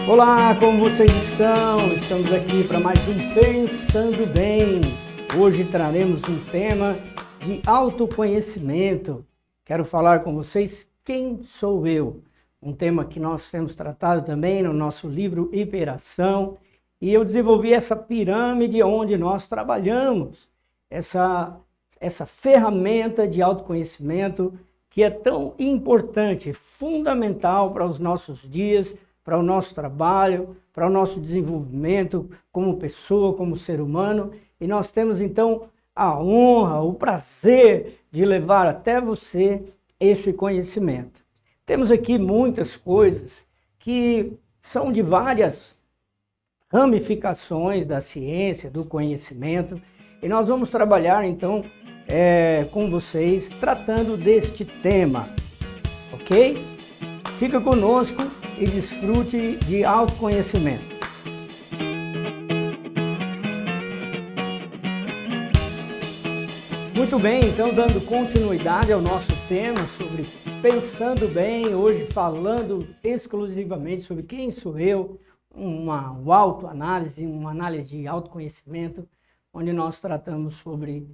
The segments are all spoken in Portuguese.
Olá, como vocês estão? Estamos aqui para mais um Pensando Bem. Hoje traremos um tema de autoconhecimento. Quero falar com vocês quem sou eu. Um tema que nós temos tratado também no nosso livro Hiperação. E eu desenvolvi essa pirâmide onde nós trabalhamos essa ferramenta de autoconhecimento que é tão importante, fundamental para os nossos dias, para o nosso trabalho, para o nosso desenvolvimento como pessoa, como ser humano. E nós temos então a honra, o prazer de levar até você esse conhecimento. Temos aqui muitas coisas que são de várias ramificações da ciência, do conhecimento, e nós vamos trabalhar então com vocês tratando deste tema, ok? Fica conosco e desfrute de autoconhecimento. Muito bem, então dando continuidade ao nosso tema sobre Pensando Bem, hoje falando exclusivamente sobre quem sou eu, uma autoanálise, uma análise de autoconhecimento, onde nós tratamos sobre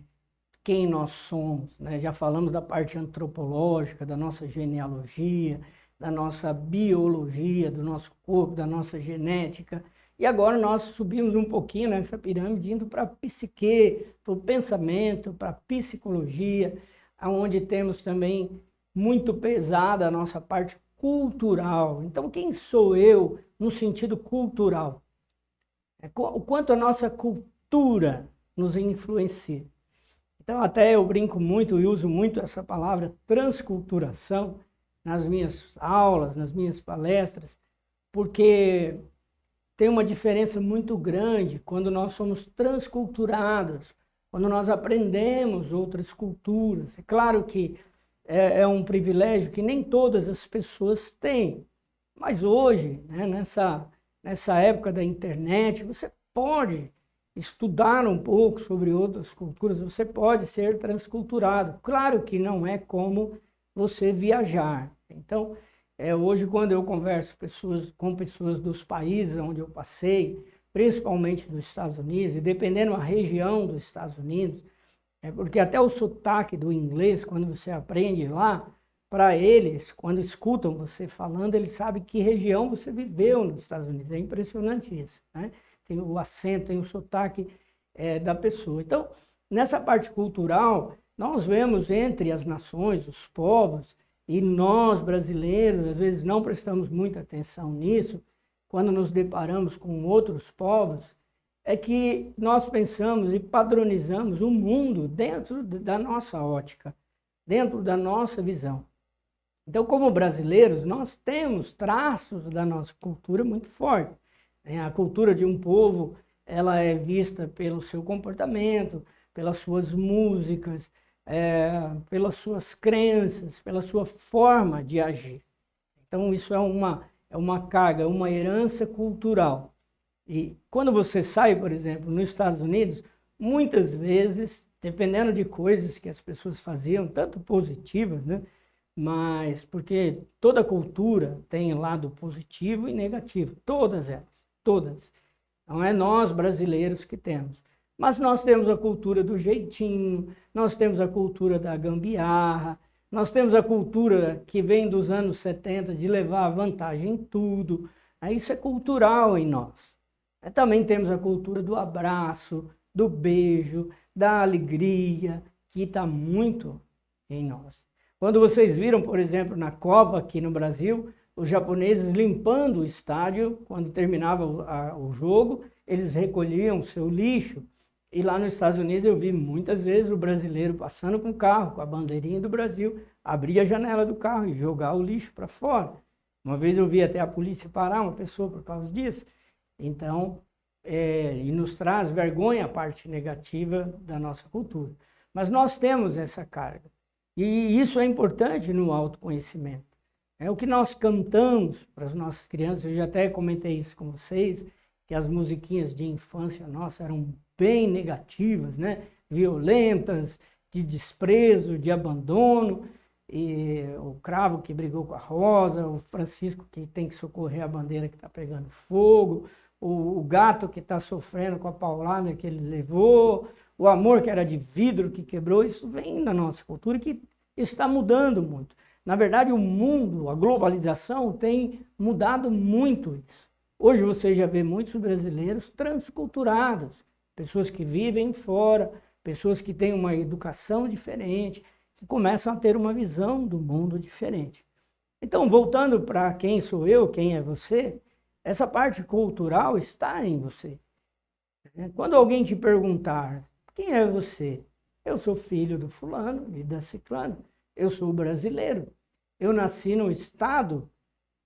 quem nós somos, né? Já falamos da parte antropológica, da nossa genealogia, da nossa biologia, do nosso corpo, da nossa genética. E agora nós subimos um pouquinho nessa pirâmide, indo para a psique, para o pensamento, para a psicologia, onde temos também muito pesada a nossa parte cultural. Então, quem sou eu no sentido cultural? O quanto a nossa cultura nos influencia. Então, até eu brinco muito e uso muito essa palavra transculturação nas minhas aulas, nas minhas palestras, porque tem uma diferença muito grande quando nós somos transculturados, quando nós aprendemos outras culturas. É claro que é um privilégio que nem todas as pessoas têm, mas hoje, né, nessa época da internet, você pode estudar um pouco sobre outras culturas, você pode ser transculturado. Claro que não é como você viajar. Então, hoje quando eu converso com pessoas dos países onde eu passei, principalmente dos Estados Unidos, e dependendo da região dos Estados Unidos, porque até o sotaque do inglês, quando você aprende lá, para eles, quando escutam você falando, eles sabem que região você viveu nos Estados Unidos. É impressionante isso, né? Tem o acento, tem o sotaque da pessoa. Então, nessa parte cultural, nós vemos entre as nações, os povos, e nós brasileiros, às vezes não prestamos muita atenção nisso, quando nos deparamos com outros povos, é que nós pensamos e padronizamos o mundo dentro da nossa ótica, dentro da nossa visão. Então, como brasileiros, nós temos traços da nossa cultura muito fortes. A cultura de um povo, ela é vista pelo seu comportamento, pelas suas músicas, pelas suas crenças, pela sua forma de agir. Então, isso é uma carga, uma herança cultural. E quando você sai, por exemplo, nos Estados Unidos, muitas vezes, dependendo de coisas que as pessoas faziam, tanto positivas, né? Mas porque toda cultura tem lado positivo e negativo, todas elas. Todas. Não é nós brasileiros que temos. Mas nós temos a cultura do jeitinho, nós temos a cultura da gambiarra, nós temos a cultura que vem dos anos 70 de levar vantagem em tudo. Isso é cultural em nós. Também temos a cultura do abraço, do beijo, da alegria, que está muito em nós. Quando vocês viram, por exemplo, na Copa aqui no Brasil, os japoneses limpando o estádio, quando terminava o jogo, eles recolhiam o seu lixo. E lá nos Estados Unidos eu vi muitas vezes o brasileiro passando com o carro, com a bandeirinha do Brasil, abrir a janela do carro e jogar o lixo para fora. Uma vez eu vi até a polícia parar uma pessoa por causa disso. Então, e nos traz vergonha a parte negativa da nossa cultura. Mas nós temos essa carga. E isso é importante no autoconhecimento. É o que nós cantamos para as nossas crianças. Eu já até comentei isso com vocês, que as musiquinhas de infância nossa eram bem negativas, né? Violentas, de desprezo, de abandono. e o cravo que brigou com a rosa, o Francisco que tem que socorrer a bandeira que está pegando fogo, o gato que está sofrendo com a paulada que ele levou, o amor que era de vidro que quebrou. Isso vem da nossa cultura que está mudando muito. Na verdade, o mundo, a globalização tem mudado muito isso. Hoje você já vê muitos brasileiros transculturados, pessoas que vivem fora, pessoas que têm uma educação diferente, que começam a ter uma visão do mundo diferente. Então, voltando para quem sou eu, quem é você, essa parte cultural está em você. Quando alguém te perguntar, quem é você? Eu sou filho do fulano e da ciclana. Eu sou brasileiro. Eu nasci no estado.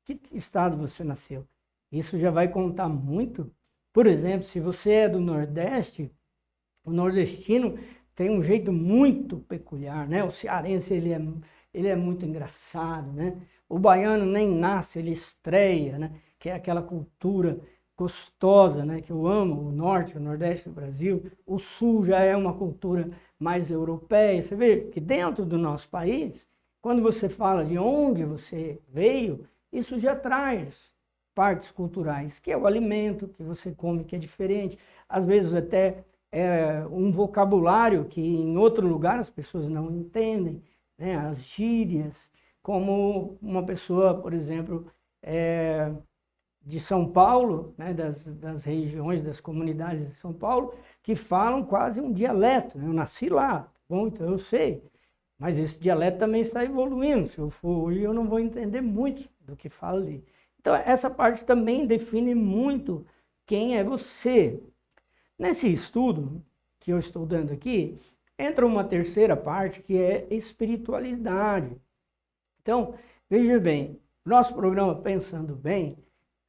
Que estado você nasceu? Isso já vai contar muito. Por exemplo, se você é do Nordeste, o nordestino tem um jeito muito peculiar, né? O cearense, ele é muito engraçado, né? O baiano nem nasce, ele estreia, né? Que é aquela cultura gostosa, né? Que eu amo, o norte, o nordeste do Brasil. O sul já é uma cultura mais europeia. Você vê que dentro do nosso país, quando você fala de onde você veio, isso já traz partes culturais, que é o alimento que você come, que é diferente. Às vezes até um vocabulário que em outro lugar as pessoas não entendem, né? As gírias, como uma pessoa, por exemplo, de São Paulo, né? das regiões, das comunidades de São Paulo, que falam quase um dialeto, né? Eu nasci lá, bom, então eu sei, mas esse dialeto também está evoluindo. Se eu for hoje, eu não vou entender muito do que fala ali. Então, essa parte também define muito quem é você. Nesse estudo que eu estou dando aqui, entra uma terceira parte que é espiritualidade. Então, veja bem, nosso programa Pensando Bem,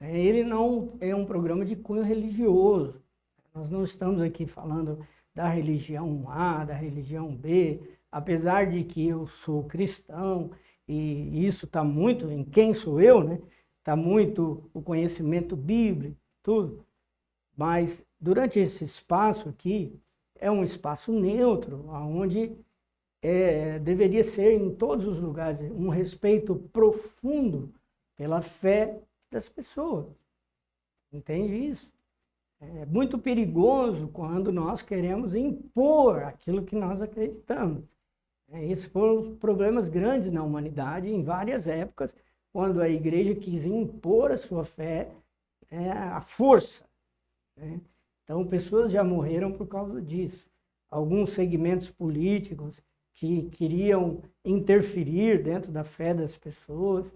ele não é um programa de cunho religioso. Nós não estamos aqui falando da religião A, da religião B, apesar de que eu sou cristão, e isso está muito em quem sou eu, né? Está muito o conhecimento bíblico, tudo. Mas durante esse espaço aqui, é um espaço neutro, onde deveria ser em todos os lugares um respeito profundo pela fé das pessoas. Entende isso? É muito perigoso quando nós queremos impor aquilo que nós acreditamos. Esses foram problemas grandes na humanidade em várias épocas, quando a igreja quis impor a sua fé à força. Então, pessoas já morreram por causa disso. Alguns segmentos políticos que queriam interferir dentro da fé das pessoas,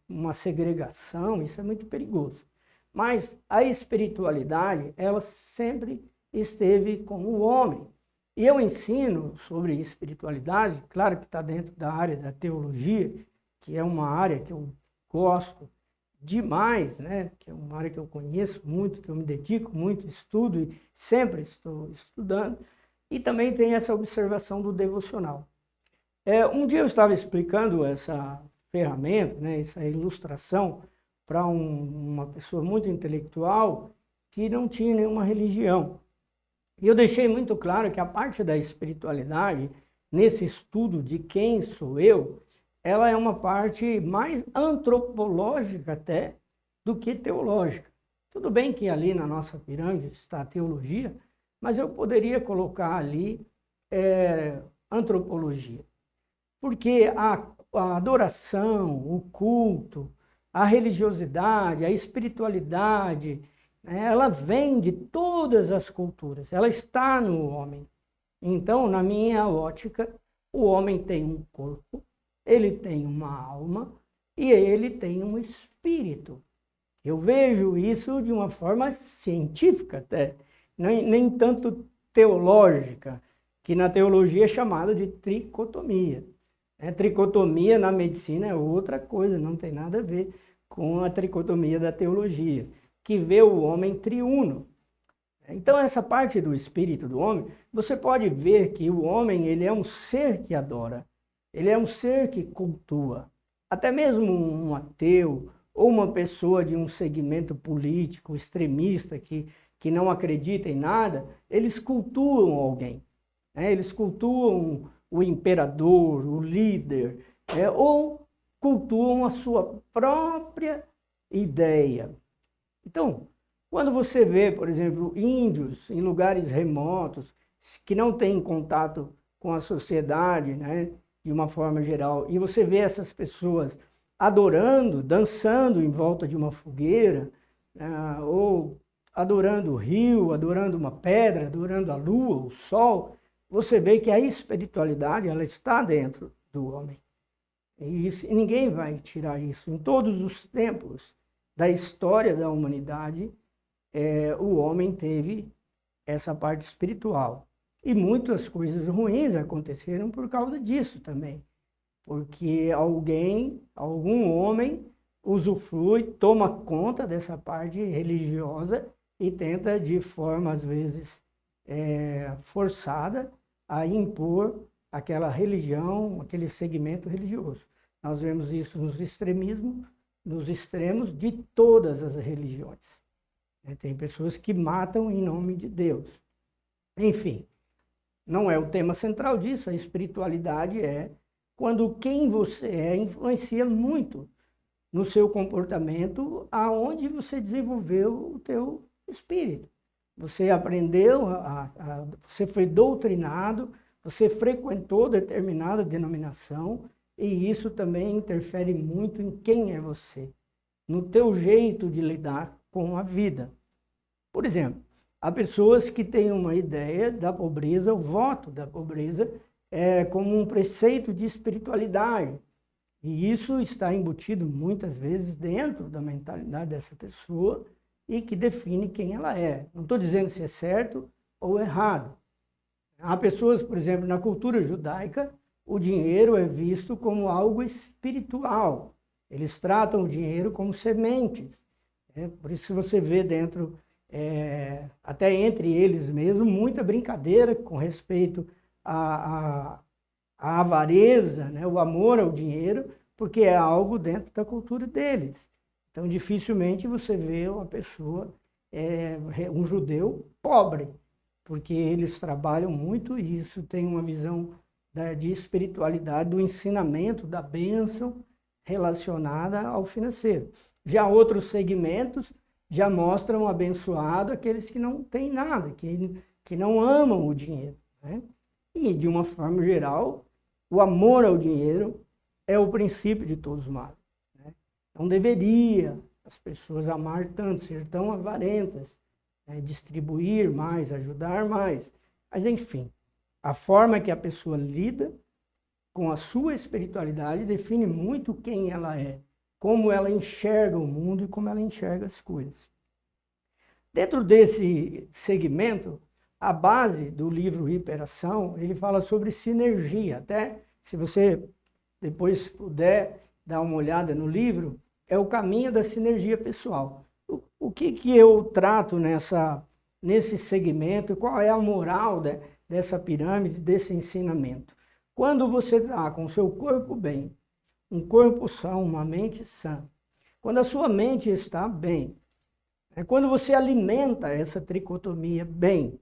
uma segregação, isso é muito perigoso. Mas a espiritualidade, ela sempre esteve com o homem. E eu ensino sobre espiritualidade, claro que está dentro da área da teologia, que é uma área que eu gosto demais, né? Que é uma área que eu conheço muito, que eu me dedico muito, estudo e sempre estou estudando. E também tem essa observação do devocional. Um dia eu estava explicando essa ferramenta, né, essa ilustração, para uma pessoa muito intelectual que não tinha nenhuma religião. E eu deixei muito claro que a parte da espiritualidade, nesse estudo de quem sou eu, ela é uma parte mais antropológica até do que teológica. Tudo bem que ali na nossa pirâmide está a teologia, mas eu poderia colocar ali antropologia. Porque a adoração, o culto, a religiosidade, a espiritualidade, ela vem de todas as culturas, ela está no homem. Então, na minha ótica, o homem tem um corpo, ele tem uma alma e ele tem um espírito. Eu vejo isso de uma forma científica até, nem tanto teológica, que na teologia é chamada de tricotomia. Tricotomia na medicina é outra coisa, não tem nada a ver com a tricotomia da teologia, que vê o homem triuno. Então essa parte do espírito do homem, você pode ver que o homem ele é um ser que adora, ele é um ser que cultua. Até mesmo um ateu ou uma pessoa de um segmento político extremista que não acredita em nada, eles cultuam alguém. Eles cultuam o imperador, o líder, ou cultuam a sua própria ideia. Então, quando você vê, por exemplo, índios em lugares remotos, que não têm contato com a sociedade, né, de uma forma geral, e você vê essas pessoas adorando, dançando em volta de uma fogueira, ou adorando o rio, adorando uma pedra, adorando a lua, o sol, você vê que a espiritualidade ela está dentro do homem. E ninguém vai tirar isso. Em todos os tempos da história da humanidade, o homem teve essa parte espiritual. E muitas coisas ruins aconteceram por causa disso também. Porque algum homem usufrui, toma conta dessa parte religiosa e tenta de forma, às vezes, forçada, a impor aquela religião, aquele segmento religioso. Nós vemos isso nos extremos de todas as religiões. Tem pessoas que matam em nome de Deus. Enfim, não é o tema central disso, a espiritualidade é quando quem você influencia muito no seu comportamento, aonde você desenvolveu o teu espírito. Você aprendeu, você foi doutrinado, você frequentou determinada denominação, e isso também interfere muito em quem é você, no teu jeito de lidar com a vida. Por exemplo, há pessoas que têm uma ideia da pobreza, o voto da pobreza, como um preceito de espiritualidade. E isso está embutido muitas vezes dentro da mentalidade dessa pessoa e que define quem ela é. Não estou dizendo se é certo ou errado. Há pessoas, por exemplo, na cultura judaica, o dinheiro é visto como algo espiritual. Eles tratam o dinheiro como sementes. Por isso você vê dentro, até entre eles mesmos, muita brincadeira com respeito à avareza, né? O amor ao dinheiro, porque é algo dentro da cultura deles. Então, dificilmente você vê uma pessoa, um judeu pobre, porque eles trabalham muito isso, tem uma visão de espiritualidade, do ensinamento, da bênção relacionada ao financeiro. Já outros segmentos já mostram abençoado aqueles que não têm nada, que não amam o dinheiro, né? E, de uma forma geral, o amor ao dinheiro é o princípio de todos os males, né? Não deveria as pessoas amar tanto, ser tão avarentas, né? Distribuir mais, ajudar mais. Mas, enfim, a forma que a pessoa lida com a sua espiritualidade define muito quem ela é, como ela enxerga o mundo e como ela enxerga as coisas. Dentro desse segmento, a base do livro Hiperação, ele fala sobre sinergia. Até se você depois puder dar uma olhada no livro, é o caminho da sinergia pessoal. O que eu trato nesse segmento, qual é a moral dessa pirâmide, desse ensinamento? Quando você está com o seu corpo bem, um corpo são, uma mente sã, quando a sua mente está bem, quando você alimenta essa tricotomia bem,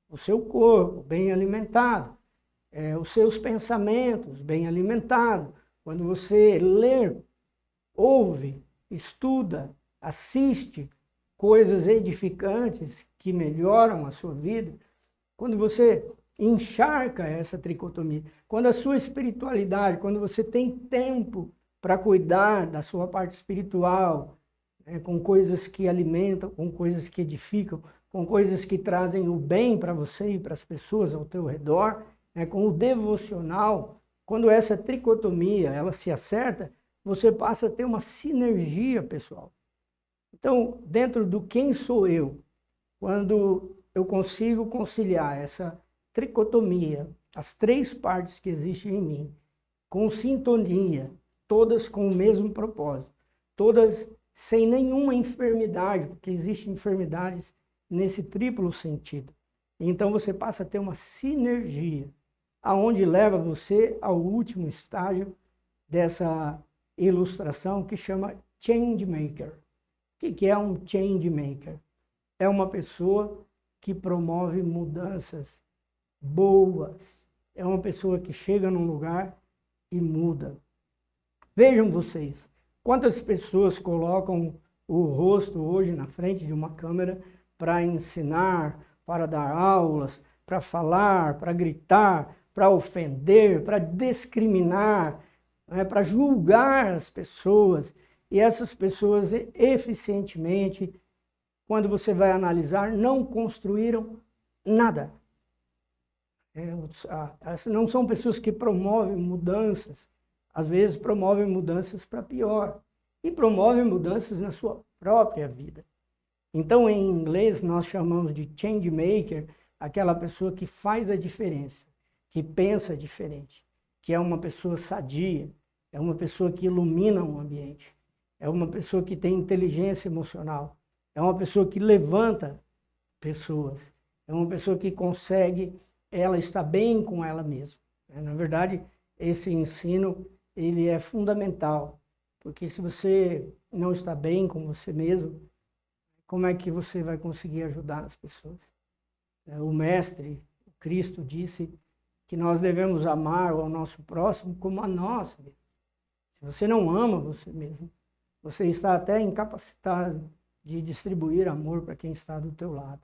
o seu corpo bem alimentado, os seus pensamentos bem alimentados, quando você lê, ouve, estuda, assiste coisas edificantes que melhoram a sua vida, quando você encharca essa tricotomia, quando a sua espiritualidade, quando você tem tempo para cuidar da sua parte espiritual, com coisas que alimentam, com coisas que edificam, com coisas que trazem o bem para você e para as pessoas ao teu redor, com o devocional, quando essa tricotomia ela se acerta, você passa a ter uma sinergia pessoal. Então, dentro do quem sou eu, quando eu consigo conciliar essa tricotomia, as três partes que existem em mim, com sintonia, todas com o mesmo propósito, todas sem nenhuma enfermidade, porque existem enfermidades nesse triplo sentido. Então você passa a ter uma sinergia, aonde leva você ao último estágio dessa ilustração que chama Change Maker. O que é um Change Maker? É uma pessoa que promove mudanças boas é uma pessoa que chega num lugar e muda. Vejam vocês, quantas pessoas colocam o rosto hoje na frente de uma câmera para ensinar, para dar aulas, para falar, para gritar, para ofender, para discriminar, né, para julgar as pessoas. E essas pessoas eficientemente, quando você vai analisar, não construíram nada. Não são pessoas que promovem mudanças, às vezes promovem mudanças para pior, e promovem mudanças na sua própria vida. Então, em inglês, nós chamamos de change maker, aquela pessoa que faz a diferença, que pensa diferente, que é uma pessoa sadia, é uma pessoa que ilumina um ambiente, é uma pessoa que tem inteligência emocional, é uma pessoa que levanta pessoas, é uma pessoa que consegue, ela está bem com ela mesma. Na verdade, esse ensino, ele é fundamental, porque se você não está bem com você mesmo, como é que você vai conseguir ajudar as pessoas? O Mestre, o Cristo, disse que nós devemos amar o nosso próximo como a nós mesmos. Se você não ama você mesmo, você está até incapacitado de distribuir amor para quem está do teu lado.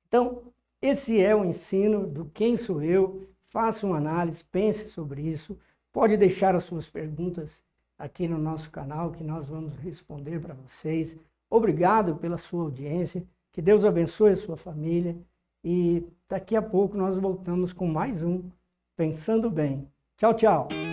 Então, esse é o ensino do Quem Sou Eu. Faça uma análise, pense sobre isso. Pode deixar as suas perguntas aqui no nosso canal, que nós vamos responder para vocês. Obrigado pela sua audiência. Que Deus abençoe a sua família. E daqui a pouco nós voltamos com mais um Pensando Bem. Tchau, tchau.